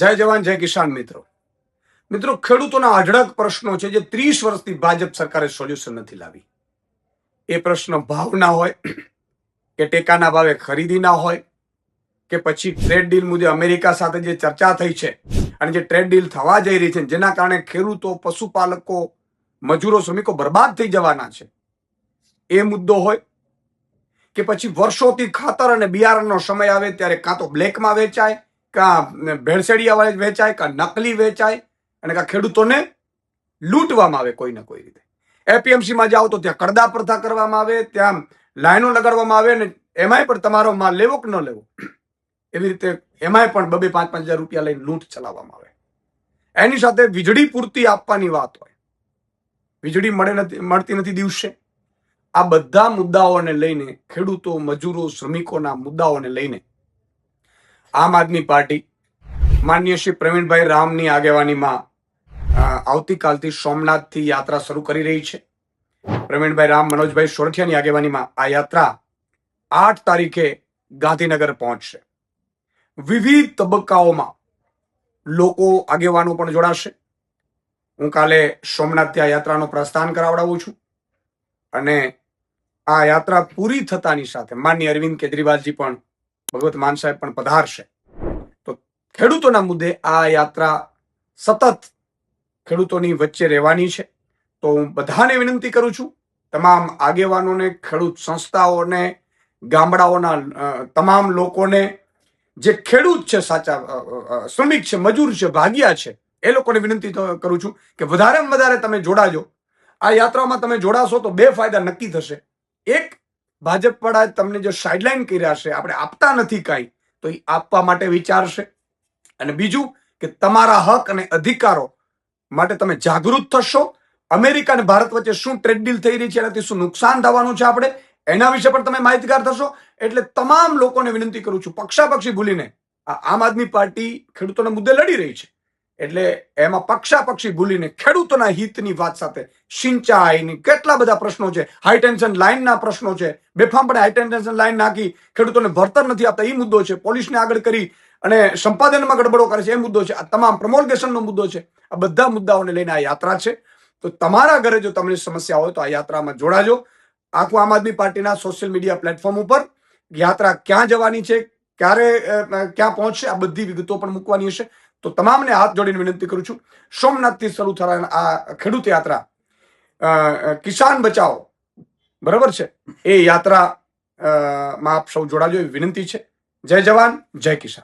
જય જવાન જય કિસાન મિત્રો ખેડૂતોના અઢળક પ્રશ્નો છે જે 30 વર્ષથી ભાજપ સરકારે સોલ્યુશન નથી લાવી. એ પ્રશ્ન ભાવના હોય કે ટેકાના ભાવે ખરીદી ના હોય કે પછી ટ્રેડ ડીલ મુદ્દે અમેરિકા સાથે જે ચર્ચા થઈ છે અને જે ટ્રેડ ડીલ થવા જઈ રહી છે જેના કારણે ખેડૂતો, પશુપાલકો, મજૂરો, શ્રમિકો બરબાદ થઈ જવાના છે એ મુદ્દો હોય કે પછી વર્ષોથી ખાતર અને બિયારણનો સમય આવે ત્યારે કાં તો બ્લેકમાં વેચાય, કાં ભેળસેડિયા વેચાય, કાં નકલી વેચાય અને કાં ખેડૂતોને લૂંટવામાં આવે કોઈ ને કોઈ રીતે. એપીએમસીમાં જાઓ તો ત્યાં કડદા પ્રથા કરવામાં આવે, ત્યાં લાઈનો લગાડવામાં આવે અને એમાંય પણ તમારો માલ લેવો કે ન લેવો એવી રીતે એમાંય પણ 2-5 હજાર રૂપિયા લઈને લૂંટ ચલાવવામાં આવે. એની સાથે વીજળી પૂરતી આપવાની વાત હોય, વીજળી મળતી નથી દિવસે. આ બધા મુદ્દાઓને લઈને ખેડૂતો, મજૂરો, શ્રમિકોના મુદ્દાઓને લઈને આમ આદમી પાર્ટી માનનીય શ્રી પ્રવીણભાઈ રામની આગેવાનીમાં આવતીકાલથી સોમનાથથી યાત્રા શરૂ કરી રહી છે. પ્રવીણભાઈ રામ, મનોજભાઈ સોરઠિયાની આગેવાનીમાં આ યાત્રા 8 તારીખે ગાંધીનગર પહોંચશે. વિવિધ તબક્કાઓમાં લોકો, આગેવાનો પણ જોડાશે. હું કાલે સોમનાથથી આ યાત્રાનું પ્રસ્થાન કરાવડાવું છું અને આ યાત્રા પૂરી થતાની સાથે માનનીય અરવિંદ કેજરીવાલજી પણ, ભગવત માન સાહેબ પણ પધારશે. તો ખેડૂતોના મુદ્દે આ યાત્રા સતત ખેડૂતોની વચ્ચે રહેવાની છે. તો હું બધાને વિનંતી કરું છું, તમામ આગેવાનોને, ખેડૂત સંસ્થાઓને, ગામડાઓના તમામ લોકોને, જે ખેડૂત છે, સાચા શ્રમિક છે, મજૂર છે, ભાગિયા છે, એ લોકોને વિનંતી કરું છું કે વધારેમાં વધારે તમે જોડાજો. આ યાત્રામાં તમે જોડાશો તો 2 ફાયદા નક્કી થશે. એક, ભાજપ વાળા તમને જે સાઇડલાઇન કર્યા છે, આપણે આપતા નથી કાંઈ, તો એ આપવા માટે વિચારશે. અને બીજું કે તમારા હક અને અધિકારો માટે તમે જાગૃત થશો. અમેરિકા અને ભારત વચ્ચે શું ટ્રેડ ડીલ થઈ રહી છે, એનાથી શું નુકસાન થવાનું છે આપણે એના વિશે પણ તમે માહિતગાર થશો. એટલે તમામ લોકોને વિનંતી કરું છું, પક્ષાપક્ષી ભૂલીને આમ આદમી પાર્ટી ખેડૂતોના મુદ્દે લડી રહી છે, એટલે એમાં પક્ષાપક્ષી ભૂલીને ખેડૂતોના હિતની વાત સાથે સિંચાઈની કેટલા બધા પ્રશ્નો છે, હાઈ ટેન્શન લાઇનના પ્રશ્નો છે, બેફામપણે હાઈ ટેન્શન લાઇન નાખી ખેડૂતોને ભરતર નથી આપતા એ મુદ્દો છે, પોલીસને આગળ કરી અને સંપાદનમાં ગડબડો કરે છે એ મુદ્દો છે, આ તમામ પ્રમોલગેશનનો મુદ્દો છે. આ બધા મુદ્દાઓને લઈને આ યાત્રા છે. તો તમારા ઘરે જો તમને સમસ્યા હોય તો આ યાત્રામાં જોડાજો. આખું આમ આદમી પાર્ટીના સોશિયલ મીડિયા પ્લેટફોર્મ ઉપર યાત્રા ક્યાં જવાની છે, ક્યારે ક્યાં પહોંચશે, આ બધી વિગતો પણ મૂકવાની હશે. તો તમામને હાથ જોડીને વિનંતી કરું છું, સોમનાથથી શરૂ થનાર આ ખેડૂત યાત્રા, કિસાન બચાવો, બરાબર છે, એ યાત્રા માં આપ સૌ જોડાજો એવી વિનંતી છે. જય જવાન જય કિસાન.